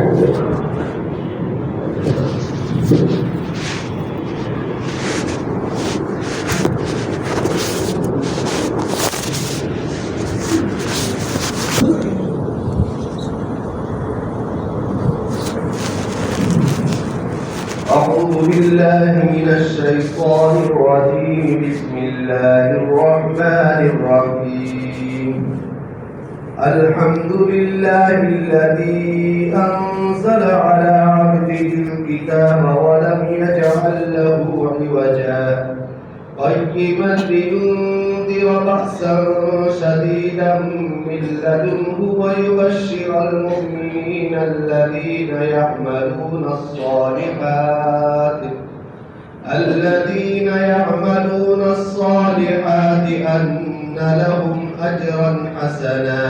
أعوذ بالله من الشيطان الرجيم. بسم الله الرحمن الرحيم. الحمد لله الذي أنزل على عبده الكتاب ولم يجعل له عوجا قيما لينذر بأسا شديدا من لدنه ويبشر المؤمنين الذين يعملون الصالحات أن لهم أجرا حسنا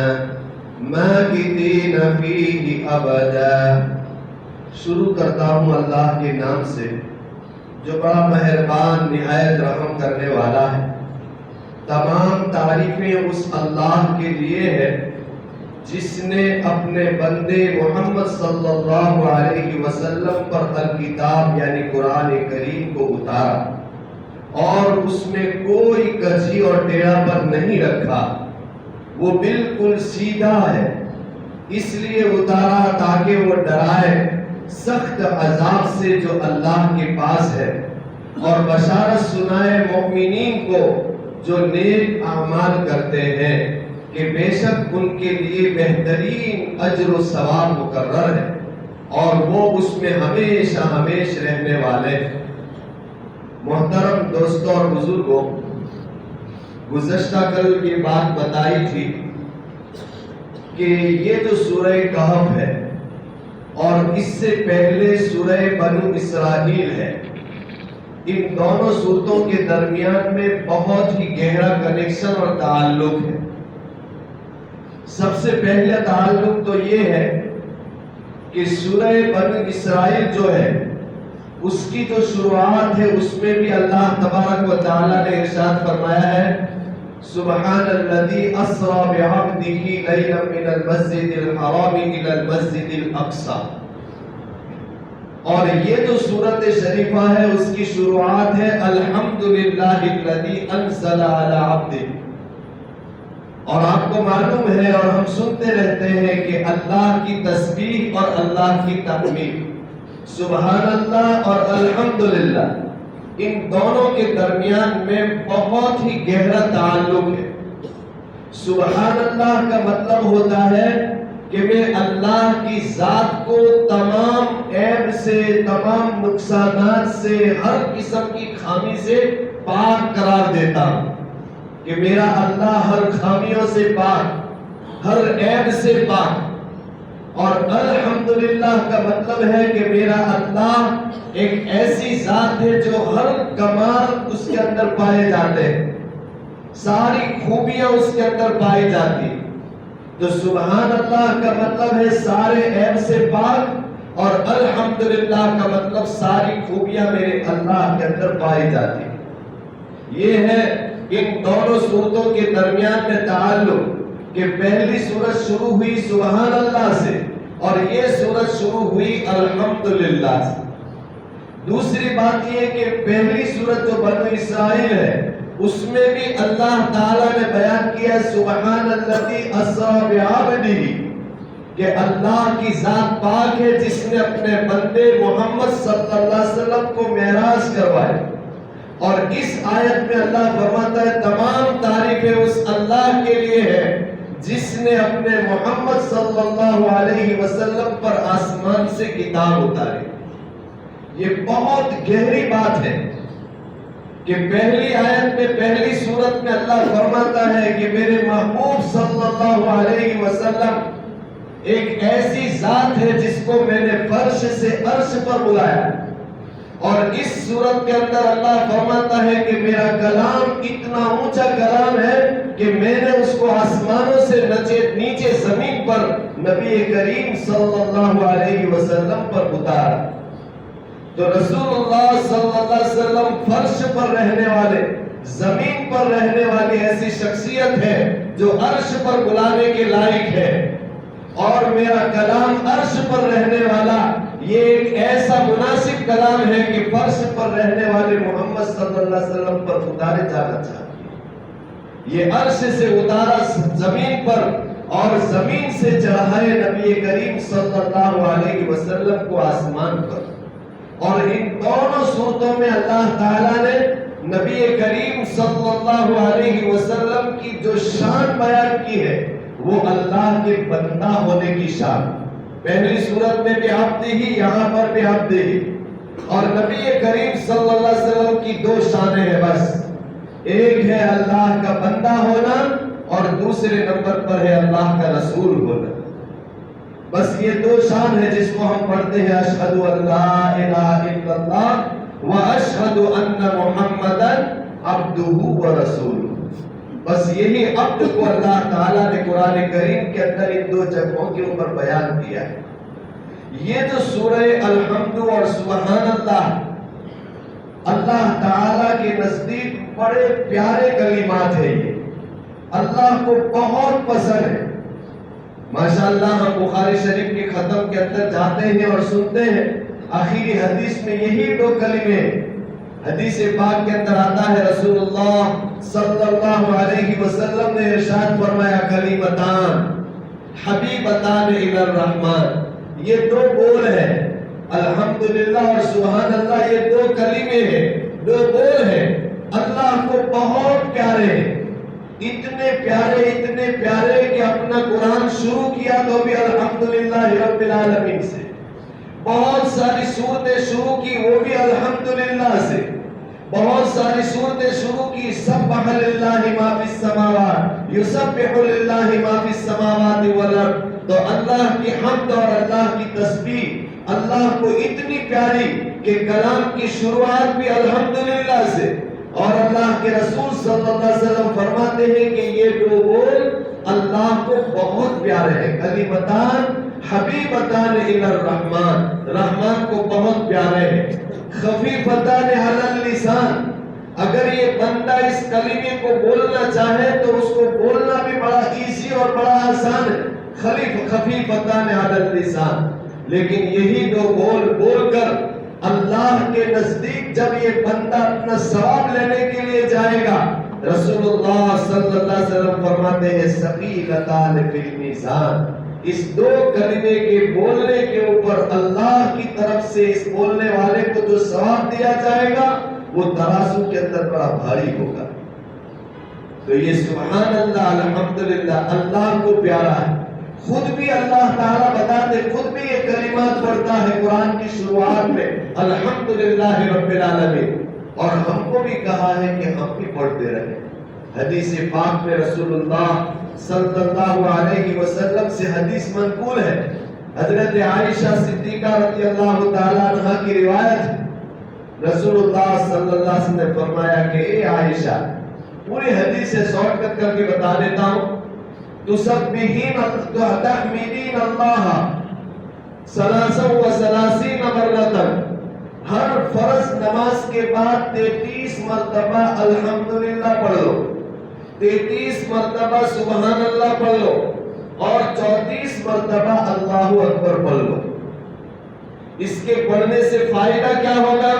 ماكثين فيه أبدا. شروع کرتا ہوں اللہ کے نام سے جو بڑا مہربان نہایت رحم کرنے والا ہے. تمام تعریفیں اس اللہ کے لیے ہے جس نے اپنے بندے محمد صلی اللہ علیہ وسلم پر الکتاب یعنی قرآن کریم کو اتارا اور اس میں کوئی کجی اور ٹیڑھا پر نہیں رکھا. وہ بالکل سیدھا ہے، اس لیے اتارا تاکہ وہ ڈرائے سخت عذاب سے جو اللہ کے پاس ہے، اور بشارت سنائے مومنین کو جو نیک اعمال کرتے ہیں کہ بے شک ان کے لیے بہترین اجر و ثواب مقرر ہے اور وہ اس میں ہمیشہ ہمیشہ رہنے والے ہیں. محترم دوستوں اور بزرگوں، گزشتہ کل یہ بات بتائی تھی کہ یہ جو سورہ کہف ہے اور اس سے پہلے سورہ بنو اسرائیل ہے، ان دونوں سورتوں کے درمیان میں بہت ہی گہرا کنیکشن اور تعلق ہے. سب سے پہلا تعلق تو یہ ہے کہ سورہ بنو اسرائیل جو ہے اس کی جو شروعات ہے اس میں بھی اللہ تبارک و تعالی نے ارشاد فرمایا ہے سبحان الذی اسری بعبدہ لیلا من المسجد الحرام الی المسجد الاقصی. اور یہ جو سورت شریفہ ہے اس کی شروعات ہے الحمدللہ الذی انزل علی عبدہ. اور آپ کو معلوم ہے اور ہم سنتے رہتے ہیں کہ اللہ کی تسبیح اور اللہ کی تحمید، سبحان اللہ اور الحمدللہ، ان دونوں کے درمیان میں بہت ہی گہرا تعلق ہے. سبحان اللہ کا مطلب ہوتا ہے کہ میں اللہ کی ذات کو تمام عیب سے، تمام نقصانات سے، ہر قسم کی خامی سے پاک قرار دیتا ہوں کہ میرا اللہ ہر خامیوں سے پاک، ہر عیب سے پاک. اور الحمدللہ کا مطلب ہے کہ میرا اللہ ایک ایسی ذات ہے جو ہر کمال اس کے اندر پائے جاتے ہیں، ساری خوبیاں اس کے اندر پائی جاتی. تو سبحان اللہ کا مطلب ہے سارے عیب سے پاک، اور الحمدللہ کا مطلب ساری خوبیاں میرے اللہ کے اندر پائی جاتی. یہ ہے ان دونوں صورتوں کے درمیان میں تعلق کہ پہلی سورت شروع ہوئی سبحان اللہ سے اور یہ سورت شروع ہوئی الحمدللہ سے. دوسری بات یہ کہ پہلی سورت جو بنو اسرائیل ہے اس میں بھی اللہ تعالیٰ نے بیان کیا سبحان الذی اسری بعبدہ کہ اللہ کی ذات پاک ہے جس نے اپنے بندے محمد صلی اللہ علیہ وسلم کو معراج کروایا. اور اس آیت میں اللہ فرماتا ہے تمام تعریفیں اس اللہ کے لیے ہے جس نے اپنے محمد صلی اللہ علیہ وسلم پر آسمان سے کتاب اتاری. یہ بہت گہری بات ہے کہ پہلی آیت میں، پہلی سورت میں اللہ فرماتا ہے کہ میرے محبوب صلی اللہ علیہ وسلم ایک ایسی ذات ہے جس کو میں نے فرش سے عرش پر بلایا. اور اس صورت کے اندر اللہ فرماتا ہے کہ میرا کلام اتنا اونچا کلام ہے کہ میں نے اس کو آسمانوں سے نیچے زمین پر نبی کریم صلی اللہ علیہ وسلم پر اتارا. تو رسول اللہ صلی اللہ علیہ وسلم فرش پر رہنے والے، زمین پر رہنے والی ایسی شخصیت ہے جو عرش پر بلانے کے لائق ہے. اور میرا کلام عرش پر رہنے والا یہ ایک ایسا مناسب کلام ہے کہ فرش پر رہنے والے محمد صلی اللہ علیہ وسلم پر اتارے جانا چاہتے. یہ عرش سے اتارا زمین پر اور زمین سے چڑھائے نبی کریم صلی اللہ علیہ وسلم کو آسمان پر. اور ان دونوں صورتوں میں اللہ تعالیٰ نے نبی کریم صلی اللہ علیہ وسلم کی جو شان بیان کی ہے وہ اللہ کے بندہ ہونے کی شان. پہلی صورت میں بھی عبدہ ہی، یہاں پر بھی عبدہ ہی. اور نبی کریم صلی اللہ علیہ وسلم کی دو شانیں ہیں بس. ایک ہے اللہ کا بندہ ہونا اور دوسرے نمبر پر ہے اللہ کا رسول ہونا. بس یہ دو شان ہے جس کو ہم پڑھتے ہیں اشہد ان لا الہ الا اللہ و اشہد ان محمدا عبدہ و رسولہ. بس یہی عبد کو اللہ تعالیٰ نے قرآن کریم کے اندر ان دو جگہوں کے اوپر بیان کیا ہے. یہ جو سورہ الحمد اور سبحان اللہ اللہ تعالیٰ کے نزدیک بڑے پیارے کلمات ہیں. یہ اللہ کو بہت پسند ہے. ماشاءاللہ ہم بخاری شریف کے ختم کے اندر جاتے ہیں اور سنتے ہیں آخری حدیث میں یہی دو کلمے. حدیث پاک کے اندر آتا ہے رسول اللہ صلی اللہ علیہ وسلم نے ارشاد فرمایا کلمتان حبیبتان الی الرحمن. یہ دو بول ہیں الحمدللہ اور سبحان اللہ. یہ دو کلمے ہیں، دو بول ہیں، اللہ کو بہت پیارے ہیں. اتنے پیارے کہ اپنا قرآن شروع کیا تو بھی الحمدللہ رب العالمین سے. بہت ساری صورتیں شروع کی وہ بھی الحمدللہ سے. بہت ساری صورتیں شروع کی سبح للہ ما فی السماوات یسبح للہ ما فی السماوات والارض. تو اللہ کی حمد اور اللہ کی تسبیح اللہ کو اتنی پیاری کہ کلام کی شروعات بھی الحمدللہ سے. اور اللہ کے رسول صلی اللہ علیہ وسلم فرماتے ہیں کہ یہ دو بول اللہ کو بہت پیارے ہیں. کلمتان حبیبتان الی الرحمن، رحمان کو بہت پیارے ہیں. خفیفتان علی اللسان، اگر یہ بندہ اس کلمے کو بولنا چاہے تو اس کو بولنا بھی بڑا ایزی اور بڑا آسان ہے. خفیفتان علی اللسان. لیکن یہی دو بول بول کر اللہ کے نزدیک جب یہ بندہ اپنا ثواب لینے کے لیے جائے گا رسول اللہ صلی اللہ علیہ وسلم فرماتے ہیں ثقیلتان فی المیزان. اس دو کلمے کے بولنے کے اوپر اللہ کی طرف سے اس بولنے والے کو جو ثواب دیا جائے گا وہ ترازو کے اندر بڑا بھاری ہوگا. تو یہ سبحان اللہ الحمدللہ اللہ کو پیارا ہے. خود بھی اللہ تعالیٰ بتاتے، خود بھی یہ کلمات پڑھتا ہے قرآن کی شروعات میں الحمدللہ رب العالمین. اور ہم کو بھی کہا ہے کہ ہم بھی پڑھتے رہیں. حدیث پاک میں رسول اللہ صلی اللہ علیہ وسلم سے حدیث منقول ہے. حضرت عائشہ صدیقہ رضی اللہ تعالیٰ عنہ کی روایت ہے. رسول اللہ صلی اللہ علیہ وسلم نے فرمایا کہ اے عائشہ، پوری حدیث سے شارٹ کٹ کر کے بتا دیتا ہوں. تسبحین تحمدین اللہ ثلاثا و ثلاثین مرتا، ہر فرض نماز کے بعد 33 مرتبہ الحمدللہ پڑھ لو، 33 مرتبہ سبحان اللہ پڑھ لو اور 34 مرتبہ اللہ اکبر پڑھ لو. اس کے پڑھنے سے فائدہ کیا ہوگا؟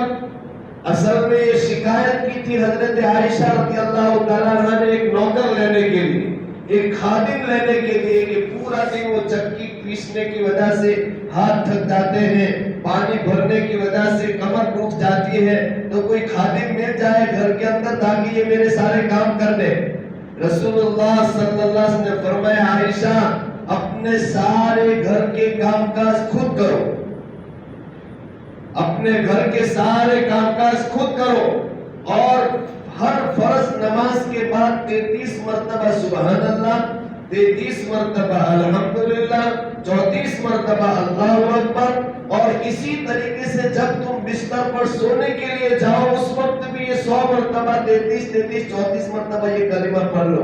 اصل میں یہ شکایت کی تھی حضرت عائشہ رضی اللہ تعالیٰ عنہ نے ایک نوکر لینے کے لیے، ایک خادم لینے کے لیے کہ پورا دن وہ چکی پیسنے کی وجہ سے ہاتھ تھک جاتے ہیں، پانی بھرنے کی وجہ سے کمر دکھ جاتی ہے، تو کوئی خادم مل جائے گھر کے اندر تاکہ یہ میرے سارے کام کر دے. رسول اللہ صلی اللہ علیہ وسلم نے فرمایا عائشہ اپنے سارے گھر کے کام کاج خود کرو، اپنے گھر کے سارے کام کاج خود کرو اور ہر فرض نماز کے بعد 33 مرتبہ سبحان اللہ، 33 مرتبہ الحمدللہ، 34 مرتبہ اللہ اکبر. اور اسی طریقے سے جب تم بستر پر سونے کے لیے جاؤ اس وقت بھی یہ 100 مرتبہ 34 مرتبہ یہ کلمہ پڑھ لو.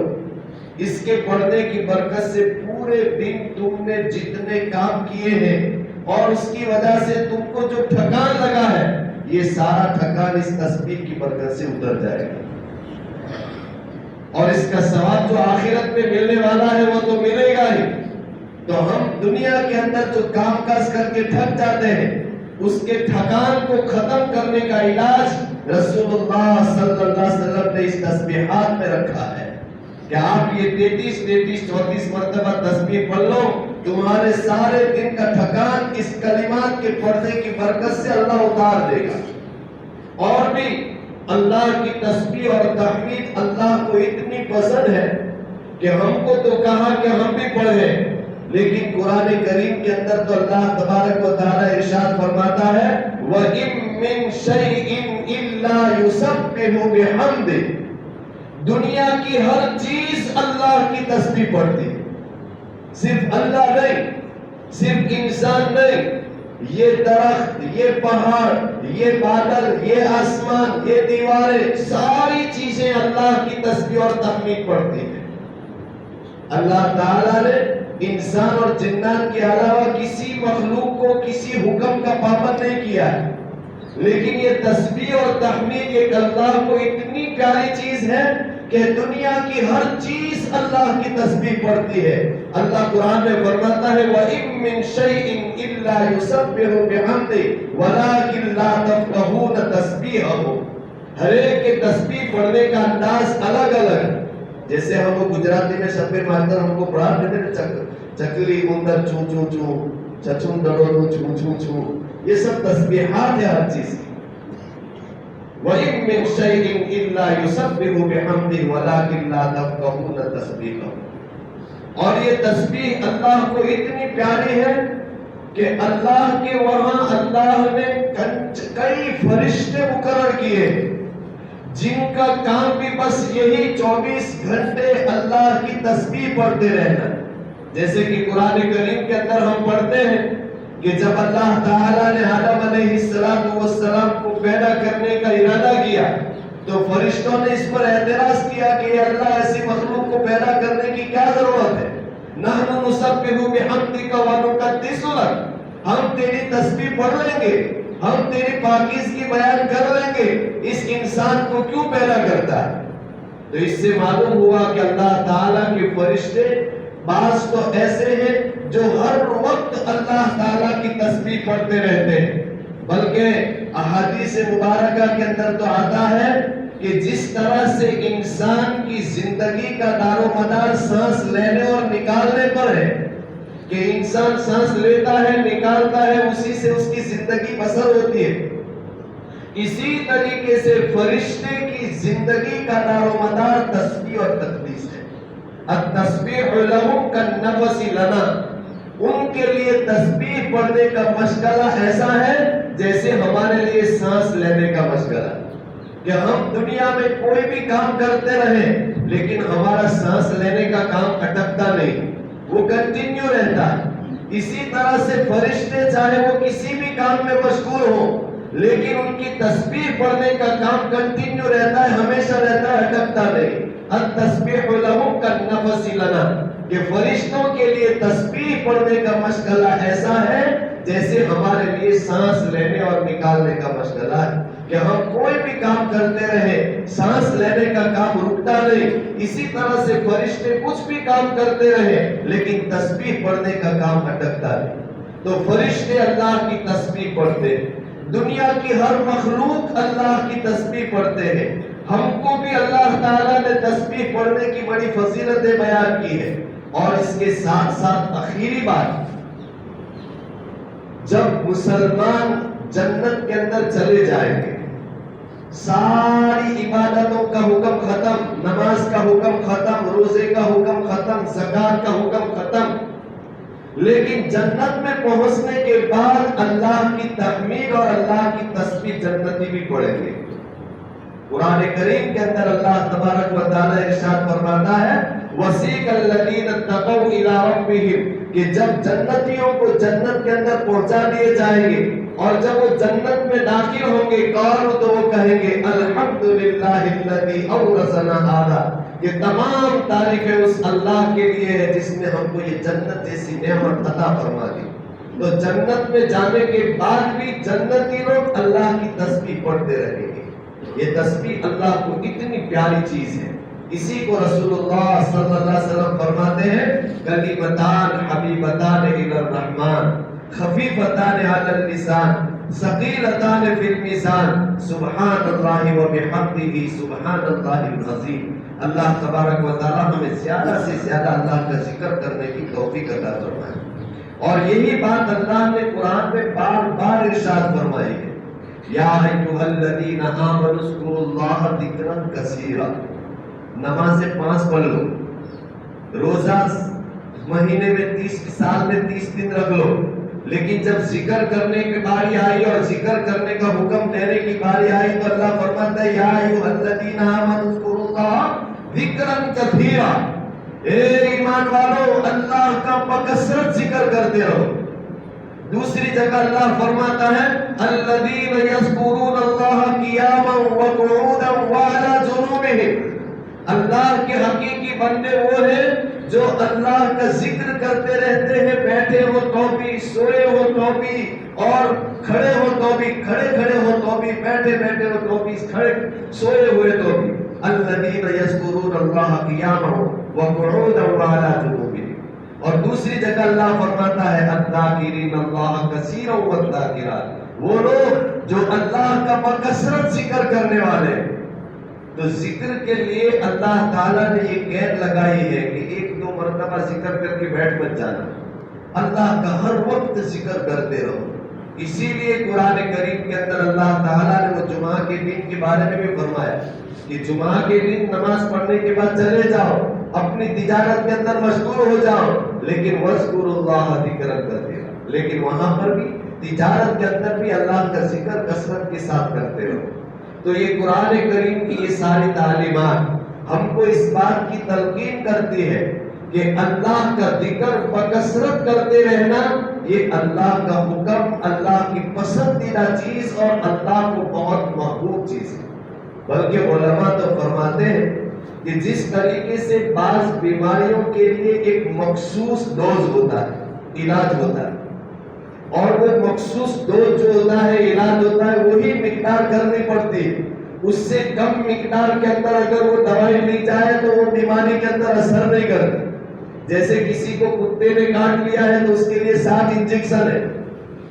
اس کے پڑھنے کی برکت سے پورے دن تم نے جتنے کام کیے ہیں اور اس کی وجہ سے تم کو جو تھکان لگا ہے یہ سارا تھکان اس تسبیح کی برکت سے اتر جائے گا. اور اس کا ثواب جو آخرت میں ملنے والا ہے وہ تو ملے گا ہی. تو ہم دنیا کے اندر جو کام کاج کر کے تھک جاتے ہیں اس کے تھکان کو ختم کرنے کا علاج رسول اللہ صلی اللہ علیہ وسلم نے اس تسبیحات میں رکھا ہے کہ آپ یہ 33 مرتبہ تسبیح پڑھ لو، تمہارے سارے دن کا تھکان اس کلمات کے پڑھنے کی برکت سے اللہ اتار دے گا۔ اور بھی اللہ کی تسبیح اور تحمید اللہ کو اتنی پسند ہے کہ ہم کو تو کہا کہ ہم بھی پڑھیں، لیکن قرآن کریم کے اندر تو اللہ تبارک و تعالی ارشاد فرماتا ہے وَإِن مِّن شَيْءٍ إِلَّا يُسَبِّحُ بِحَمْدِهِ، دنیا کی ہر چیز اللہ کی تسبیح پڑھتی، صرف اللہ نہیں، صرف انسان نہیں، یہ درخت، یہ پہاڑ، یہ بادل، یہ آسمان، یہ دیواریں، ساری چیزیں اللہ کی تسبیح اور تحمید پڑھتی ہیں۔ اللہ تعالیٰ نے انسان اور جنات کے علاوہ کسی مخلوق کو کسی حکم کا پابند نہیں کیا ہے، لیکن یہ تسبیح اور تحمید ایک اللہ کو اتنی پیاری چیز ہے کہ دنیا کی ہر چیز اللہ کی تسبیح پڑھتی ہے۔ اللہ قرآن میں فرماتا ہے وَإِن مِّن شَيْءٍ إِلَّا يُسَبِّحُ بِحَمْدِهِ وَلَٰكِن لَّا تَفْقَهُونَ تَسْبِيحَهُ، ہر ایک کے تسبیح پڑھنے کا انداز الگ الگ ہے۔ جیسے ہم کو گجراتی میں شب ماستر ہم کو پڑھا دیتے ہیں چکلی اندر چوں چوں چوں چچوں ڈڑو چوں چوں چوں، یہ سب تسبیحات ہے ہر چیز کی۔ وَإِن مِّن شَيْءٍ إِلَّا يُسَبِّحُ بِحَمْدِهِ وَلَٰكِن لَّا تَفْقَهُونَ تَسْبِيحَهُ، اور یہ تسبیح اللہ کو اتنی پیاری ہے کہ اللہ کے وہاں اللہ نے کئی فرشتے مقرر کیے جن کا کام بھی بس یہی 24 گھنٹے اللہ کی تسبیح پڑھتے رہنا۔ جیسے کہ قرآن کریم کے اندر ہم پڑھتے ہیں کہ جب اللہ تعالیٰ نے آدم علیہ السلام کو پیدا کرنے کا ارادہ کیا تو فرشتوں نے اس پر اعتراض کیا کہ اللہ ایسی مخلوق کو پیدا کرنے کی کیا ضرورت ہے؟ نحن نسبح بحمدک ونقدس لک، ہم تیری تسبیح پڑھ لیں گے، ہم تیری پاکیزگی بیان کر لیں گے، اس انسان کو کیوں پیدا کرتا ہے؟ تو اس سے معلوم ہوا کہ اللہ تعالیٰ کے فرشتے بعض تو ایسے ہیں جو ہر وقت اللہ تعالیٰ کی تسبیح پڑھتے رہتے ہیں، بلکہ احادیث مبارکہ کے اندر تو آتا ہے کہ جس طرح سے انسان کی زندگی کا دار و مدار سانس لینے اور نکالنے پر ہے کہ انسان سانس لیتا ہے نکالتا ہے اسی سے اس کی زندگی بسر ہوتی ہے، اسی طریقے سے فرشتے کی زندگی کا دار و مدار تسبیح اور تقدیس ہے۔ التسبیح لہم کالنفس لنا، ان کے لیے تسبیح پڑھنے کا مشغلہ ایسا ہے جیسے ہمارے لیے سانس لینے کا مشغلہ، کہ ہم دنیا میں کوئی بھی کام کرتے رہیں لیکن ہمارا سانس لینے کا کام اٹکتا نہیں، وہ کنٹینیو رہتا ہے۔ اسی طرح سے فرشتے چاہے وہ کسی بھی کام میں مشغول ہوں لیکن ان کی تسبیح پڑھنے کا کام کنٹینیو رہتا ہے، ہمیشہ رہتا ہے، اٹکتا نہیں۔ التسبیح لہم کالنفس لنا، کہ فرشتوں کے لیے تسبیح پڑھنے کا مشغلہ ایسا ہے جیسے ہمارے لیے سانس لینے اور نکالنے کا مشغلہ ہے، کہ ہم کوئی بھی کام کرتے رہے سانس لینے کا کام رکتا نہیں، اسی طرح سے فرشتے کچھ بھی کام کرتے رہے لیکن تسبیح پڑھنے کا کام اٹکتا نہیں۔ تو فرشتے اللہ کی تسبیح پڑھتے ہیں، دنیا کی ہر مخلوق اللہ کی تسبیح پڑھتے ہیں، ہم کو بھی اللہ تعالیٰ نے تسبیح پڑھنے کی بڑی فضیلتیں بیان کی ہے۔ اور اس کے ساتھ ساتھ آخری بات، جب مسلمان جنت کے اندر چلے جائیں گے ساری عبادتوں کا حکم ختم، نماز کا حکم ختم، روزے کا حکم ختم، زکات کا حکم ختم، لیکن جنت میں پہنچنے کے بعد اللہ کی تحمید اور اللہ کی تسبیح جنتی بھی پڑھیں گے۔ قرآن کریم کے اندر اللہ تبارک و تعالی ارشاد فرماتا ہے وَسِيقَ الَّذِينَ اتَّقَوْا إِلَىٰ رَبِّهِمْ، کہ جب جنتیوں کو جنت کے اندر پہنچا دیے جائیں گے اور جب وہ جنت میں داخل ہوں گے قالوا، تو وہ کہیں گے الحمدللہ الذی اورثنا ھذا، یہ تمام تعریفیں اس اللہ کے لیے ہے جس نے ہم کو یہ جنت جیسی نعمت عطا فرما دی۔ تو جنت میں جانے کے بعد بھی جنتی لوگ اللہ کی تسبیح پڑھتے رہیں گے۔ یہ تسبیح اللہ کو اتنی پیاری چیز ہے اسی کو رسول اللہ صلی اللہ علیہ وسلم فرماتے ہیں کلمتان حبیبتان الی الرحمن خفیفتان علی اللسان ثقیلتان فی المیزان سبحان اللہ وبحمدہ سبحان اللہ العظیم۔ اللہ تبارک و تعالی ہمیں زیادہ سے زیادہ اللہ کا ذکر کرنے کی توفیق عطا فرمائے۔ اور یہی بات اللہ نے قرآن میں بار بار ارشاد فرمائی ہے، یا ایھا الذین آمنوا اذکروا اللہ ذکرا کثیرا۔ نماز 5 پڑھ لو، روزہ مہینے میں 30 سال میں 30 دن رکھ لو، لیکن جب ذکر کرنے کی باری آئی اور ذکر کرنے کا حکم دینے کی باری آئی تو اللہ فرماتا ہے یا ایھا الذین آمنوا اذکروا اللہ ذکرا کثیرا۔ اے ایمان والو اللہ کا بکثرت ذکر کرتے رہو۔ دوسری جگہ اللہ فرماتا ہے الذین یذکرون اللہ قیاما وقعودا وعلی جنوبہم۔ اللہ کے حقیقی بندے وہ ہیں جو اللہ کا ذکر کرتے رہتے ہیں، بیٹھے ہو تو بھی، سوئے ہو تو بھی، اور کھڑے ہو تو بھی، کھڑے ہو تو بھی، بیٹھے ہو تو بھی، سوئے ہوئے تو بھی۔ الذین یذکرون اللہ قیاما وقعودا وعلی جنوبہم۔ اور دوسری جگہ اللہ فرماتا ہے الذاکرین اللہ کثیرا والذاکرات، وہ لوگ جو اللہ کا بکثرت ذکر کرنے والے ہیں۔ تو ذکر کے لیے اللہ تعالیٰ نے یہ قید لگائی ہے کہ 1-2 مرتبہ ذکر کر کے بیٹھ مت جانا، اللہ کا ہر وقت ذکر کرتے رہو۔ اسی لیے قرآن کریم کے اندر اللہ تعالیٰ نے وہ جمعہ کے دن کے بارے میں بھی فرمایا کہ جمعہ کے دن نماز پڑھنے کے بعد چلے جاؤ، اپنی تجارت کے اندر مشغول ہو جاؤ، لیکن وَاذْكُرُوا اللَّهَ ذِكْرًا كَثِيرًا، لیکن وہاں پر بھی تجارت کے اندر بھی اللہ کا ذکر کثرت کے ساتھ کرتے رہو۔ تو یہ قرآن کریم کی یہ ساری تعلیمات ہم کو اس بات کی تلقین کرتی ہے کہ اللہ کا ذکر بکثرت کرتے رہنا یہ اللہ کا حکم، اللہ کی پسندیدہ چیز اور اللہ کو بہت محبوب چیز ہے۔ بلکہ علماء تو فرماتے ہیں کہ جس طریقے سے بعض بیماریوں کے لیے ایک مخصوص ڈوز ہوتا ہے، علاج ہوتا ہے، اور وہ مخصوص ڈوز جو ہوتا ہے، علاج ہوتا ہے، وہی مقدار کرنی پڑتی ہے۔ اس سے کم مقدار کے اندر اگر وہ دوائی لی جائے تو وہ بیماری کے اندر اثر نہیں کرتی۔ جیسے کسی کو کتے نے کاٹ لیا ہے تو اس کے لیے 7 انجیکشن ہے،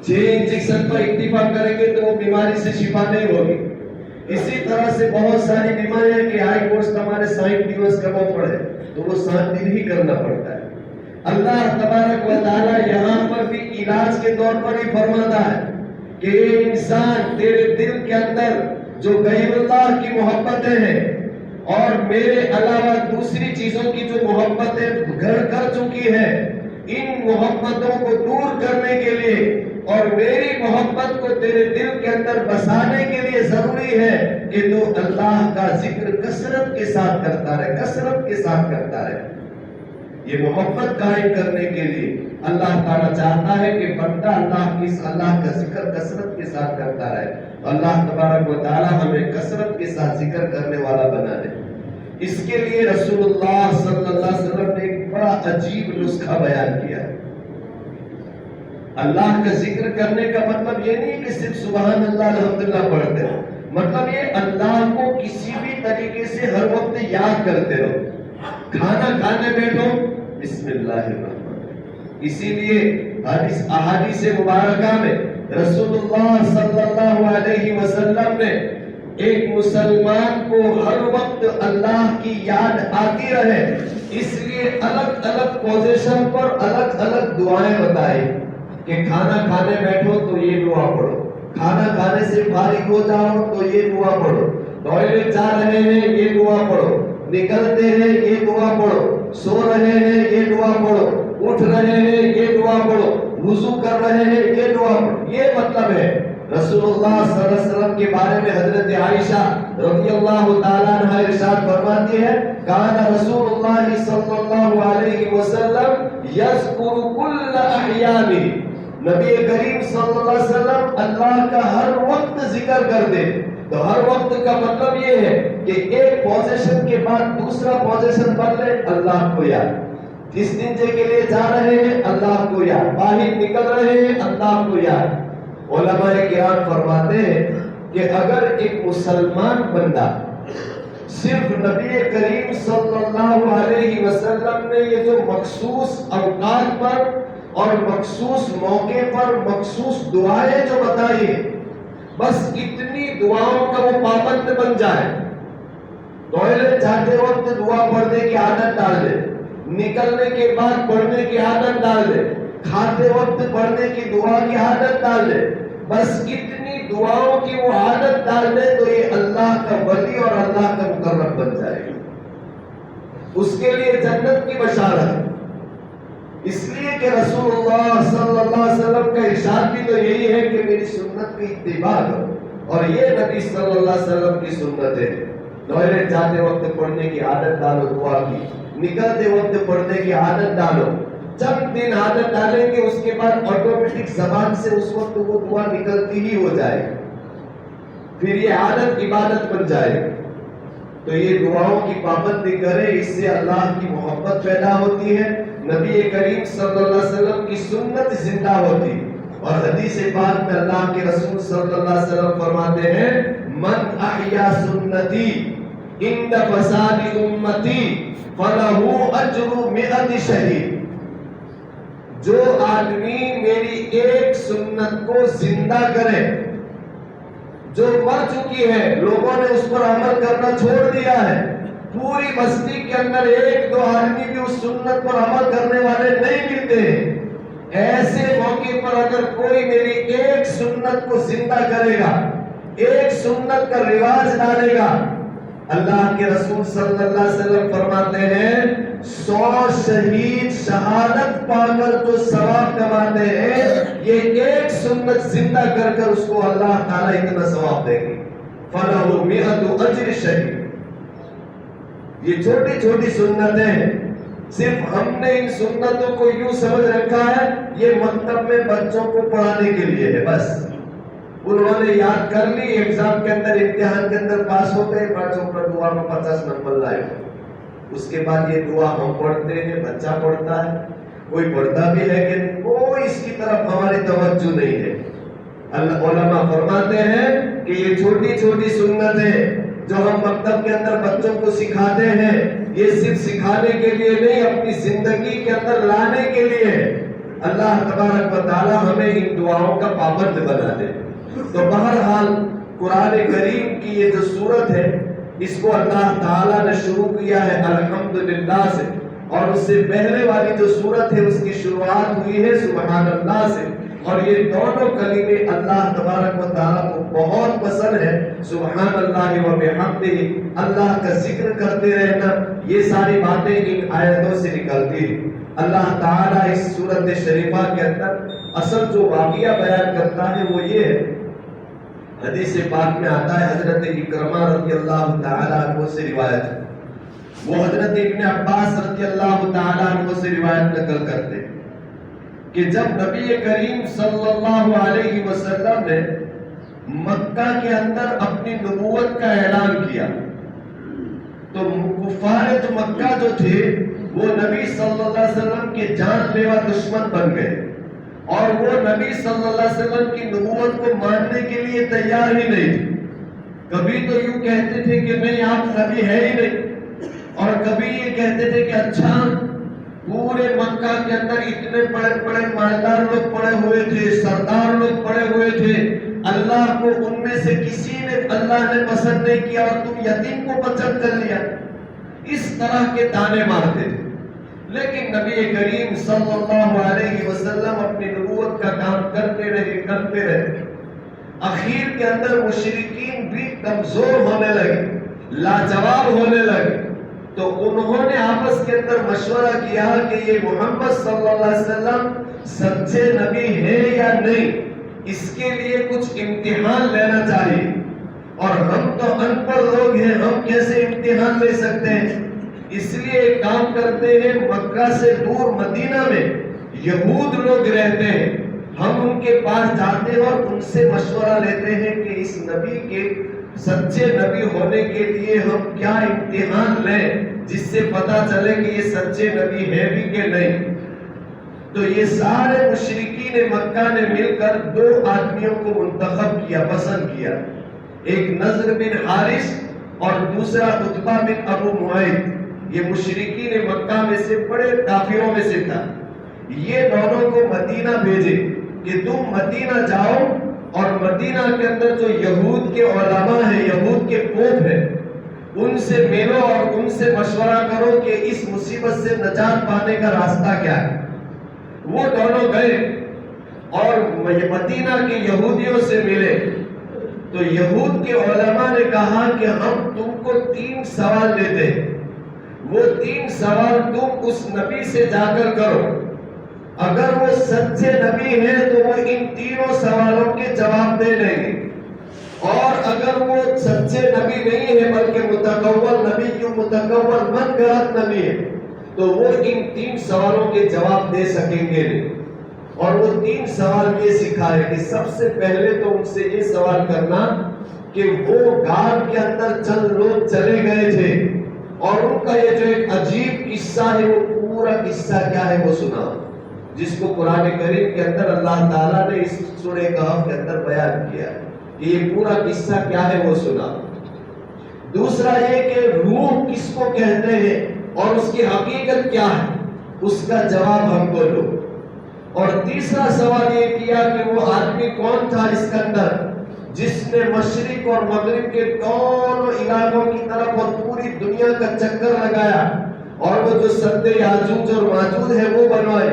6 انجیکشن پر اکتفا کریں گے تو وہ بیماری سے شفا نہیں ہوگی۔ اسی طرح سے بہت ساری بیماریاں کہ ہائی کورس ہمارے 60 دیوس کرنا پڑے تو وہ 7 دن ہی کرنا پڑتا ہے۔ اللہ تبارک و تعالی یہاں پر بھی علاج کے طور پر ہی فرماتا ہے کہ انسان تیرے دل کے اندر جو غیر اللہ کی محبتیں ہیں اور میرے علاوہ دوسری چیزوں کی جو محبتیں گھر کر چکی ہیں، ان محبتوں کو دور کرنے کے لیے اور میری محبت کو تیرے دل کے اندر بسانے کے لیے ضروری ہے کہ تو اللہ کا ذکر کثرت کے ساتھ کرتا رہے، کثرت کے ساتھ کرتا رہے۔ یہ محبت قائم کرنے کے لیے اللہ تعالیٰ چاہتا ہے کہ بندہ اللہ کا ذکر کثرت کے ساتھ کرتا رہے۔ اللہ تبارک و تعالیٰ ہمیں کثرت کے ساتھ ذکر کرنے والا بنا دے۔ اس کے لیے رسول اللہ صلی اللہ علیہ وسلم نے ایک بڑا عجیب نسخہ بیان کیا ہے۔ اللہ کا ذکر کرنے کا مطلب یہ نہیں کہ صرف سبحان اللہ الحمدللہ پڑھتے ہیں، مطلب یہ اللہ کو کسی بھی طریقے سے ہر وقت یاد کرتے رہو۔ کھانا کھانے بیٹھو بسم اللہ الرحمن الرحیم۔ اسی لیے احادیث مبارکہ میں رسول اللہ صلی اللہ علیہ وسلم نے ایک مسلمان کو ہر وقت اللہ کی یاد آتی رہے اس لیے الگ الگ پوزیشن پر الگ الگ دعائیں بتائی کہ کھانا کھانے بیٹھو تو یہ دعا پڑھو، کھانا کھانے سے فارغ ہو جاؤ تو یہ دعا پڑھو، ٹوائلٹ جا رہے ہیں یہ دعا پڑھو، نکلتے ہیں یہ دعا پڑھو، سو رہے ہیں یہ دعا پڑھو، اٹھ رہے ہیں یہ دعا پڑھو، وضو کر رہے ہیں یہ دعا پڑھو۔ یہ مطلب ہے رسول اللہ صلی اللہ علیہ وسلم کے بارے میں حضرت عائشہ رضی اللہ تعالیٰ عنہا ارشاد فرماتی ہے کان رسول اللہ صلی اللہ علیہ وسلم یذکر کل احیانہ، نبی کریم صلی اللہ علیہ وسلم اللہ کا ہر وقت ذکر کرتے۔ تو ہر وقت کا مطلب یہ ہے کہ ایک پوزیشن کے بعد دوسرا پوزیشن بدلے اللہ کو یاد، جس نتیجے کے لیے جا رہے ہیں اللہ کو یاد، باہر نکل رہے ہیں اللہ کو یاد۔ علماء کرام فرماتے ہیں کہ اگر ایک مسلمان بندہ صرف نبی کریم صلی اللہ علیہ وسلم نے یہ جو مخصوص اوقات پر اور مخصوص موقع پر مخصوص دعائیں جو بتائی ہیں، بس اتنی دعاؤں کا وہ پابند بن جائے. ٹوائلٹ جاتے وقت دعا پڑھنے کی عادت ڈال دے، نکلنے کے بعد پڑھنے کی عادت ڈال دے، کھاتے وقت پڑھنے کی دعا کی عادت ڈال دے. بس اتنی دعاؤں کی وہ عادت ڈال دے تو یہ اللہ کا ولی اور اللہ کا مقرب بن جائے گا. اس کے لیے جنت کی بشارت. اس لیے کہ رسول اللہ صلی اللہ علیہ وسلم کا ارشاد بھی تو یہی ہے کہ میری سنت کی اتباع کرو، اور یہ نبی صلی اللہ علیہ وسلم کی سنت ہے. ٹوائلٹ جاتے وقت پڑھنے کی عادت ڈالو دعا کی، نکلتے وقت پڑھنے کی عادت ڈالو. چند دن عادت ڈالیں گے، اس کے بعد آٹومیٹک زبان سے اس وقت وہ دعا نکلتی ہی ہو جائے گی، پھر یہ عادت عبادت بن جائے گی. تو یہ دعاؤں کی پابندی کریں، اس سے اللہ کی محبت پیدا ہوتی ہے، نبی کریم صلی اللہ علیہ وسلم کی سنت زندہ ہوتی. اور حدیث پاک میں اللہ کے رسول صلی اللہ علیہ وسلم فرماتے ہیں من احیا سنتی عند فساد امتی فلہ اجر 100 شہید. جو آدمی میری ایک سنت کو زندہ کرے، جو مر چکی ہے، لوگوں نے اس پر عمل کرنا چھوڑ دیا ہے، پوری بستی کے اندر ایک دو آدمی بھی اس سنت پر عمل کرنے والے نہیں ملتے ہیں، ایسے موقع پر اگر کوئی میری ایک سنت کو زندہ کرے گا، ایک سنت کا رواج ڈالے گا، اللہ کے رسول صلی اللہ علیہ وسلم فرماتے ہیں 100 شہید شہادت پا کر جو ثواب کماتے ہیں، یہ ایک سنت زندہ کر کر اس کو اللہ تعالیٰ اتنا ثواب دے گی. فَلَهُ 100 اجر شہید. یہ چھوٹی چھوٹی سنتیں ہیں، صرف ہم نے ان سنتوں کو یوں سمجھ رکھا ہے یہ مکتب میں بچوں کو پڑھانے کے لیے ہے. بس انہوں نے یاد کر لی، ایگزام کے اندر امتحان کے اندر پاس ہو گئے، بچوں پر دعا میں 50 نمبر لائے. اس کے بعد یہ دعا ہم پڑھتے ہیں، بچہ پڑھتا ہے، کوئی پڑھتا بھی ہے کہ نہیں، کوئی اس کی طرف ہماری توجہ نہیں ہے. اللہ علماء فرماتے ہیں کہ یہ چھوٹی چھوٹی سنتیں جو ہم مکتب کے اندر بچوں کو سکھاتے ہیں، یہ صرف سکھانے کے لیے نہیں، اپنی زندگی کے اندر لانے کے لیے. اللہ تبارک و تعالی ہمیں ان دعاؤں کا پابند بنا دے. تو بہرحال قرآن کریم کی یہ جو سورت ہے، اس کو اللہ تعالیٰ نے شروع کیا ہے الحمدللہ سے، اور اس سے پہلے والی جو سورت ہے اس کی شروعات ہوئی ہے سبحان اللہ سے. اور یہ دونوں کلمے اللہ تبارک و تعالیٰ کو بہت پسند ہے. سبحان اللہ و بحمدہ، اللہ کا ذکر کرتے رہنا، یہ ساری باتیں ان آیتوں سے نکلتی ہیں. اللہ تعالیٰ اس سورت شریفہ کے اندر اصل جو واقعہ بیان کرتا ہے وہ یہ ہے. حدیث پاک میں آتا ہے، حضرت اکرمہ رضی اللہ تعالیٰ عنہ سے روایت ہے، وہ حضرت ابن عباس رضی اللہ تعالیٰ عنہ سے روایت نقل کرتے کہ جب نبی کریم صلی اللہ علیہ وسلم نے مکہ کے اندر اپنی نبوت کا اعلان کیا تو کفار جو مکہ جو تھے وہ نبی صلی اللہ علیہ وسلم کے جان لیوا دشمن بن گئے، اور وہ نبی صلی اللہ علیہ وسلم کی نبوت کو ماننے کے لیے تیار ہی نہیں تھے. کبھی تو یوں کہتے تھے کہ نہیں آپ نبی ہے ہی نہیں، اور کبھی یہ کہتے تھے کہ اچھا پورے مکہ کے اندر اتنے بڑے بڑے مالدار لوگ پڑے ہوئے تھے، سردار لوگ پڑے ہوئے تھے، اللہ کو ان میں سے کسی نے اللہ نے پسند نہیں کیا اور تم یتیم کو پسند کر لیا. اس طرح کے تانے مارتے تھے. لیکن نبی کریم صلی اللہ علیہ وسلم اپنی نبوت کا کام کرتے رہے. اخیر کے اندر مشرکین بھی کمزور ہونے لگے، لاجواب ہونے لگے. تو انہوں نے آپس کے اندر مشورہ کیا کہ یہ محمد صلی اللہ علیہ وسلم سچے نبی ہیں یا نہیں، اس کے لیے کچھ امتحان لینا چاہیے. اور ہم تو ان پڑھ لوگ ہیں، ہم کیسے امتحان لے سکتے ہیں؟ اس لیے ایک کام کرتے ہیں، مکہ سے دور مدینہ میں یہود لوگ رہتے ہیں، ہم ان کے پاس جاتے ہیں اور ان سے مشورہ لیتے ہیں کہ اس نبی کے سچے نبی ہونے کے لیے ہم کیا امتحان لیں جس سے پتا چلے کہ یہ سچے نبی ہے بھی کہ نہیں. تو یہ سارے مشرکین مکہ نے مل کر 2 آدمیوں کو منتخب کیا، پسند کیا. ایک نضر بن حارث اور دوسرا عتبہ بن ابو معیط، یہ مشرکین مکہ میں سے بڑے کافروں میں سے تھا۔ یہ دونوں کو مدینہ بھیجے کہ تم مدینہ جاؤ اور مدینہ کے اندر جو یہود کے علماء ہیں، یہود کے پوپ ہیں، ان سے ملو اور ان سے مشورہ کرو کہ اس مصیبت سے نجات پانے کا راستہ کیا ہے۔ وہ دونوں گئے اور مدینہ کے یہودیوں سے ملے تو یہود کے علماء نے کہا کہ ہم تم کو 3 سوال دیتے ہیں، وہ 3 سوال تم اس نبی سے جا کر کرو، اگر وہ سچے نبی ہیں تو وہ ان تینوں سوالوں کے جواب دے دیں گے، اور اگر وہ سچے نبی نہیں ہے بلکہ متکول نبی کیوں متکول من گھڑت نبی ہے تو وہ ان 3 سوالوں کے جواب دے سکیں گے نہیں۔ اور وہ 3 سوال یہ سکھائے کہ سب سے پہلے تو ان سے یہ سوال کرنا کہ وہ غار کے اندر چند لوگ چلے گئے تھے اور ان کا یہ جو ایک عجیب قصہ ہے وہ پورا قصہ کیا ہے وہ سنا، جس کو قرآن کریم کے اندر اللہ تعالیٰ نے اس سورہ کہف کے اندر بیان کیا کہ یہ پورا قصہ کیا ہے وہ سنا۔ دوسرا یہ کہ روح کس کو کہتے ہیں اور اس کی حقیقت کیا ہے، اس کا جواب ہم کو دو۔ اور تیسرا سوال یہ کیا کہ وہ آدمی کون تھا اس کے اندر جس نے مشرق اور مغرب کے دونوں علاقوں کی طرف اور پوری دنیا کا چکر لگایا اور وہ جو سد یاجوج اور ماجوج ہے وہ بنوائے،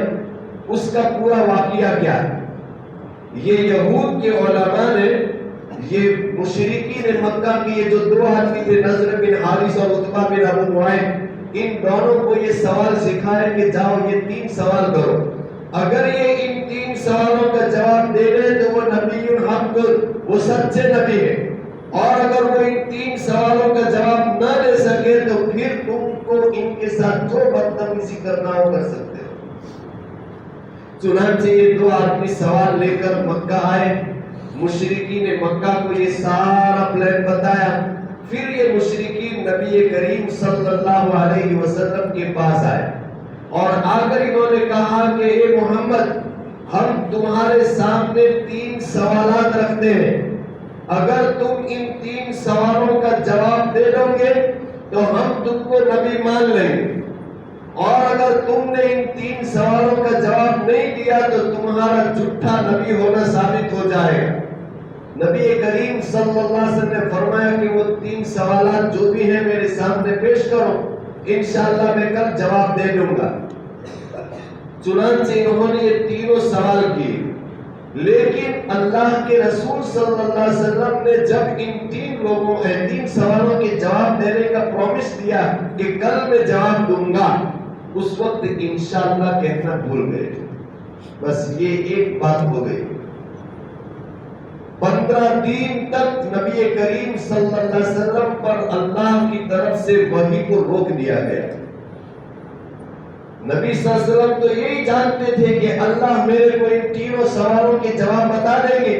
اس کا پورا واقعہ کیا ہے۔ یہ یہود کے علماء نے یہ مشرکین مکہ کی یہ جو 2 آدمی تھے نضر بن حارث اور عتبہ بن ابو معیط، ان دونوں کو یہ سوال سکھائے کہ جاؤ یہ 3 سوال کرو، اگر یہ ان 3 سوالوں کا جواب دے رہے تو وہ نبی حق، وہ سچے نبی ہے، اور اگر وہ ان 3 سوالوں کا جواب نہ دے سکے تو پھر تم کو ان کے ساتھ جو بدتمیزی کرنا ہو کر سکتے ہو۔ چنانچہ یہ 2 آدمی سوال لے کر مکہ آئے، مشرکین مکہ کو یہ سارا پلان بتایا، پھر یہ مشرکین نبی کریم صلی اللہ علیہ وسلم کے پاس آئے اور آ کر انہوں نے کہا کہ اے محمد، ہم تمہارے سامنے 3 سوالات رکھتے ہیں، اگر تم ان 3 سوالوں کا جواب دے دو گے تو ہم تم کو نبی مان لیں گے، اور اگر تم نے ان 3 سوالوں کا جواب نہیں دیا تو تمہارا جھوٹا نبی ہونا ثابت ہو جائے گا۔ نبی کریم صلی اللہ علیہ وسلم نے فرمایا کہ وہ 3 سوالات جو بھی ہیں میرے سامنے پیش کرو، انشاءاللہ میں کل جواب دے دوں گا۔ چنانچہ انہوں نے یہ 3 سوال کیے، لیکن اللہ کے رسول صلی اللہ علیہ وسلم نے جب ان 3 سوالوں کے جواب دینے کا پرومس دیا کہ کل میں جواب دوں گا، اس وقت انشاءاللہ کہنا بھول گئے، بس یہ ایک بات ہو گئی۔ 15 دن تک نبی کریم صلی اللہ علیہ وسلم پر اللہ کی طرف سے وحی کو روک دیا گیا۔ نبی صلی اللہ علیہ وسلم تو یہی جانتے تھے کہ اللہ میرے کو ان 3 سوالوں کے جواب بتا دیں گے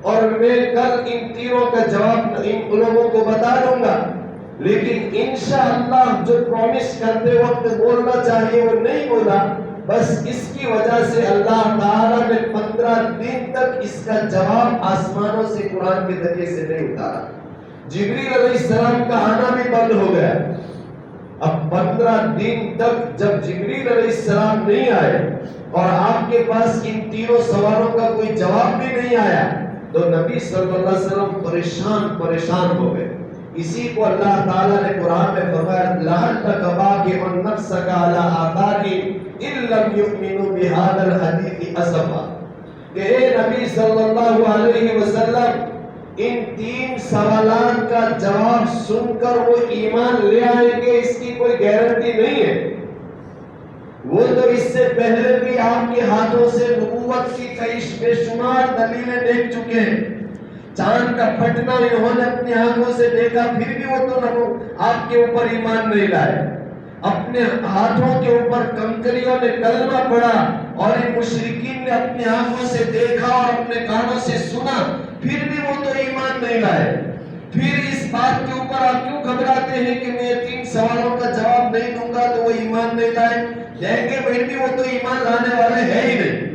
اور میں کل ان 3 کا جواب ان لوگوں کو بتا دوں گا، لیکن انشاءاللہ جو پرومس کرتے وقت بولنا چاہیے وہ نہیں بولا، بس اس کی وجہ سے اللہ تعالیٰ نے 15 دن تک اس کا جواب آسمانوں سے قرآن کے ذریعے سے نہیں اتارا۔ جبریل علیہ السلام کا آنا بھی بند ہو گیا۔ اب 15 دن تک جب جبریل علیہ السلام نہیں آئے اور آپ کے پاس ان 3 سوالوں کا کوئی جواب بھی نہیں آیا تو نبی صلی اللہ علیہ وسلم پریشان ہو گئے۔ اسی کو اللہ تعالیٰ نے قرآن میں فرمایا لَعَلَّكَ بَاخِعٌ نَفْسَكَ عَلَىٰ آثَارِهِمْ إِن لَّمْ يُؤْمِنُوا بِهَٰذَا الْحَدِيثِ أَسَفًا، کہ اے نبی صلی اللہ علیہ وسلم ان 3 سوالات کا جواب سن کر وہ ایمان لے آئیں گے اس کی کوئی گارنٹی نہیں ہے۔ وہ تو اس سے پہلے بھی آپ کے ہاتھوں سے نبوت کی کئی بے شمار دلیلیں دیکھ چکے ہیں، چاند کا پھٹنا انہوں نے اپنی آنکھوں سے دیکھا، پھر بھی وہ تو آپ کے اوپر ایمان نہیں لائے۔ اپنے ہاتھوں کے اوپر کنکریوں نے کلمہ پڑھا اور ان مشرکین نے اپنی آنکھوں سے دیکھا اور اپنے کانوں سے سنا، پھر بھی وہ تو ایمان نہیں لائے۔ پھر اس بات کے اوپر آپ کیوں گھبراتے ہیں کہ میں 3 سوالوں کا جواب نہیں دوں گا تو وہ ایمان نہیں لائے؟ کہیں گے پھر بھی وہ تو ایمان لانے والے ہیں ہی نہیں۔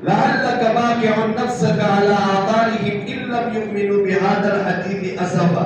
لَعَلَّكَ بَاخِعٌ نَفْسَكَ عَلَىٰ آثَارِهِمْ إِن لَّمْ يُؤْمِنُوا بِهَٰذَا الْحَدِيثِ أَسَفًا،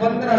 15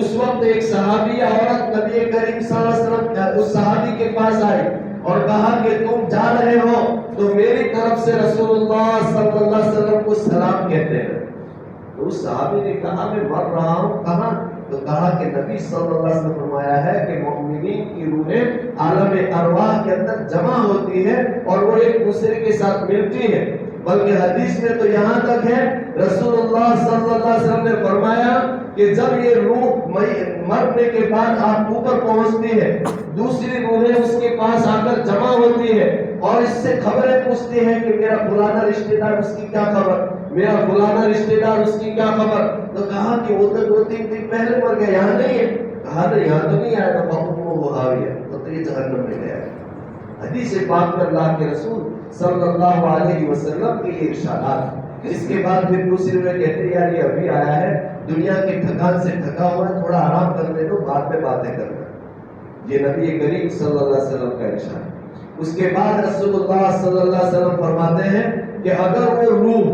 اس وقت ایک صحابیہ عورت نبی کریم صلی اللہ علیہ وسلم اس صحابی کے پاس آئی اور کہا کہ تم جا رہے ہو تو میری طرف سے رسول اللہ صلی اللہ علیہ وسلم کو سلام کہتے ہیں. تو اس صحابی نے کہا میں مر رہا ہوں. کہاں؟ تو کہا کہ نبی صلی اللہ علیہ وسلم نے فرمایا ہے کہ مومنین کی روحیں عالم ارواح کے اندر جمع ہوتی ہے اور وہ ایک دوسرے کے ساتھ ملتی ہے. بلکہ حدیث میں تو یہاں تک ہے رسول اللہ صلی اللہ علیہ وسلم نے فرمایا کہ جب یہ روح مرنے کے بعد آپ اوپر پہنچتی ہے دوسری روحیں اس کے پاس آ کر جمع ہوتی ہے اور اس سے خبریں پوچھتی ہیں کہ میرا فلانا رشتہ دار اس کی کیا خبر, میرا فلانا رشتہ دار اس کی کیا خبر. تو کہا کہ وہ تو 2-3 دن پہلے مر گیا, یہاں نہیں ہے. کہا نہیں یہاں تو نہیں آیا تھا, وہ حاویہ تو یہ جہنم میں گیا. حدیث پاک میں اللہ کے رسول صلی اللہ علیہ وسلم کے یہ ارشادات. اس کے بعد پھر دوسری میں کہتے ہیں یار یہ ابھی آیا ہے, دنیا کی تھکان سے تھکا ہوا ہے, تھوڑا آرام کرنے دو, بعد میں باتیں کرنا. یہ نبی کریم صلی اللہ علیہ وسلم کا ارشاد. اس کے بعد رسول اللہ صلی اللہ علیہ وسلم فرماتے ہیں کہ اگر وہ روح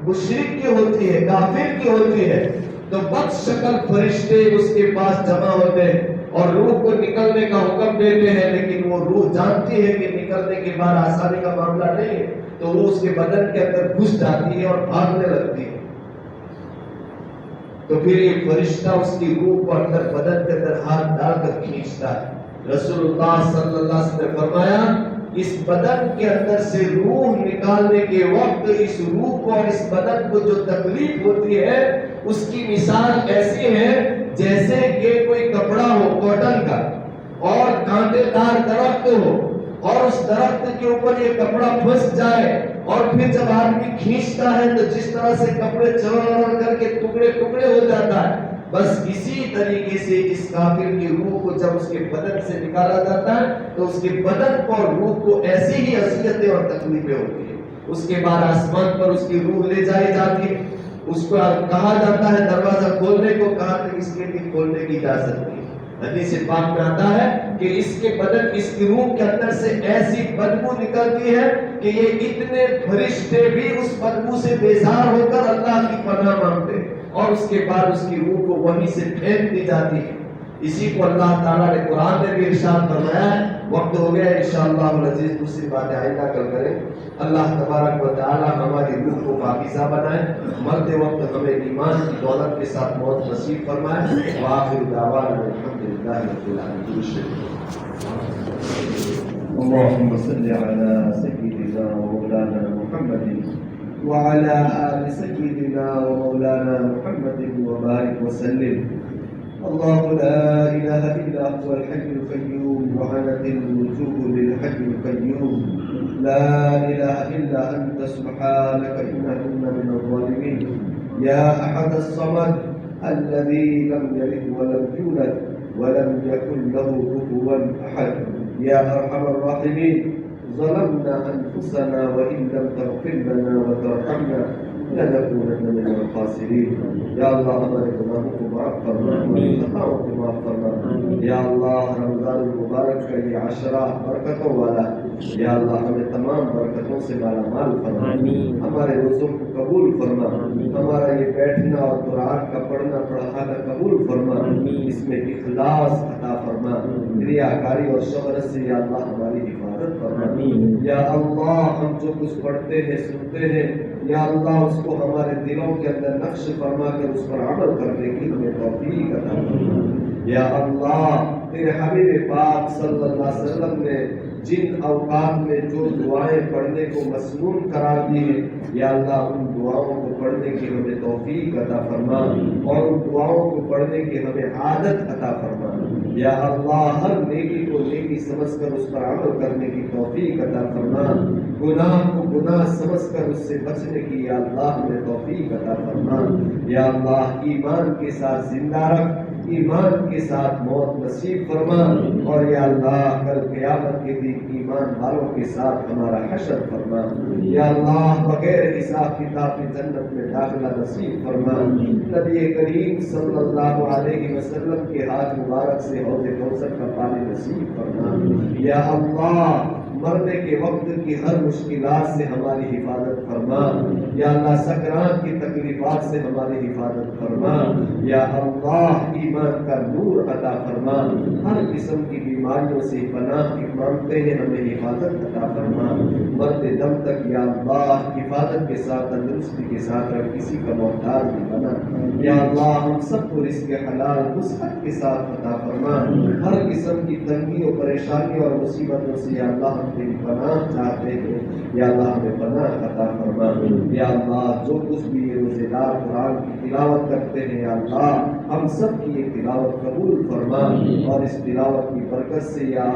مشرک کی ہوتی ہے, کافر کی ہوتی ہے, تو بد شکل فرشتے اس کے پاس جمع ہوتے ہیں اور روح کو نکلنے کا حکم دیتے ہیں, لیکن وہ روح جانتی ہے کہ نکلنے کے بعد آسانی کا معاملہ نہیں ہے, تو وہ اس کے بدن کے اندر گھس جاتی ہے اور بھاگنے لگتی ہے. تو پھر یہ فرشتہ اس کی روح کو اندر بدن کے اندر ہاتھ ڈال کر کھینچتا ہے. رسول اللہ صلی اللہ علیہ وسلم نے فرمایا اس بدن کے اندر سے روح نکالنے کے وقت اس روح کو اور اس بدن کو جو تکلیف ہوتی ہے اس کی مثال ایسی ہے جیسے کہ کوئی کپڑا ہو کاٹن کا اور کانٹے دار درخت ہو اور اس درخت کے اوپر یہ کپڑا پھنس جائے اور پھر جب آدمی کھینچتا ہے تو جس طرح سے کپڑے چڑھ کر کے ٹکڑے ٹکڑے ہو جاتا ہے, بس اسی طریقے سے اس کافر کی روح کو جب اس کے بدن سے نکالا جاتا ہے تو اس کے بدن کو اور روح کو ایسی ہی اذیتیں اور تکلیفیں ہوتی ہیں. اس کے بعد آسمان پر اس کی روح لے جائی جاتی ہے. اس کو کہا جاتا ہے دروازہ کھولنے کو, کہا کہ اس کے لیے کھولنے کی اجازت نہیں. حدیث پاک میں آتا ہے کہ اس کے بدن اس کی روح کے اندر سے ایسی بدبو نکلتی ہے کہ یہ اتنے فرشتے بھی اس بدبو سے بیزار ہو کر اللہ کی پناہ مانگتے اور اس کے بعد اس کی روح کو وہیں سے پھینک دی جاتی ہے. اسی کو اللہ تعالیٰ نے قرآن میں بھی ارشاد فرمایا ہے. وقت ہو گیا, انشاءاللہ العزیز دوسری باتیں آئندہ کل کریں. اللہ تبارک و تعالیٰ ہماری روح کو پاکیزہ بنائے, مرتے وقت ہمیں ایمان کی دولت کے ساتھ موت نصیب فرمائے. وآخر دعوانا الحمدللہ رب العالمین. اللهم صل على سيدنا ومولانا محمد وعلى آل سيدنا ومولانا محمد وبارك وسلم. الله لا إله إلا هو الحي القيوم وعنت الوجوه للحي القيوم. لا إله إلا أنت سبحانك إنا كنا من الظالمين. يا أحد الصمد الذي لم يلد ولم يولد ولم يكن له كفوا أحد. يا أرحم الراحمين. ظلمنا أنفسنا وإن لم تغفر لنا وترحمنا لنكونن من الخاسرين. یا اللہ ہمارے گناہوں کو معاف فرما, ہماری خطاؤں کو معاف فرما. یا اللہ رمضان المبارک کا یہ عشرہ برکتوں والا, یا اللہ ہمیں تمام برکتوں سے مالا مال فرما, ہمارے روزوں کو قبول فرما, ہمارا یہ بیٹھنا اور قرآن کا پڑھنا پڑھانا قبول فرما, اس میں اخلاص عطا فرما, ریاکاری اور شہرت سے یا اللہ ہماری حفاظت فرما. یا اللہ ہم جو کچھ پڑھتے ہیں سنتے ہیں یا اللہ اس کو ہمارے دلوں کے اندر نقش فرما کر اس پر عمل کرنے کی ہمیں توفیق عطا فرما. یا اللہ تیرے حبیب پاک صلی اللہ علیہ وسلم نے جن اوقات میں جو دعائیں پڑھنے کو مسنون قرار دی ہیں یا اللہ ان دعاؤں کو پڑھنے کی ہمیں توفیق عطا فرما اور ان دعاؤں کو پڑھنے کی ہمیں عادت عطا فرما. یا اللہ ہر نیکی کو نیکی سمجھ کر اس پر عمل کرنے کی توفیق عطا فرما, گناہ کو گناہ سمجھ کر اس سے بچنے کی یا اللہ ہمیں توفیق عطا فرما. یا اللہ ایمان کے ساتھ زندہ رکھ, ایمان کے ساتھ موت نصیب فرما اور یا اللہ کل قیامت کے دن ایمان والوں کے ساتھ ہمارا حشر فرما. یا اللہ بغیر حساب کتاب کی جنت میں داخلہ نصیب فرما. نبی کریم صلی اللہ علیہ وسلم کے ہاتھ مبارک سے حوض کوثر کا پانی نصیب فرما. یا اللہ مرنے کے وقت کی ہر مشکلات سے ہماری حفاظت فرما. یا اللہ سکرات کی تکلیفات سے ہماری حفاظت فرما. یا اللہ ایمان کا نور عطا فرما، ہر قسم کی بیماریوں سے پناہ مانگتے ہیں، ہمیں حفاظت عطا فرما، مرد دم تک یا اللہ حفاظت کے ساتھ تندرستی کے ساتھ رکھ، کسی کا محتاج نہیں بنا، یا اللہ ہم سب کو رزق حلال وسعت کے ساتھ عطا فرما، ہر قسم کی تنگیوں پریشانیوں اور مصیبتوں سے یا اللہ ہم تیری پناہ چاہتے ہیں، یا اللہ ہمیں پناہ عطا فرما، یا اللہ جو کچھ بھی یہ روزے دار قرآن کی تلاوت کرتے ہیں یا اللہ ہم سب کی یہ تلاوت قبول فرما، اور اس تلاوت کی برکت سے یا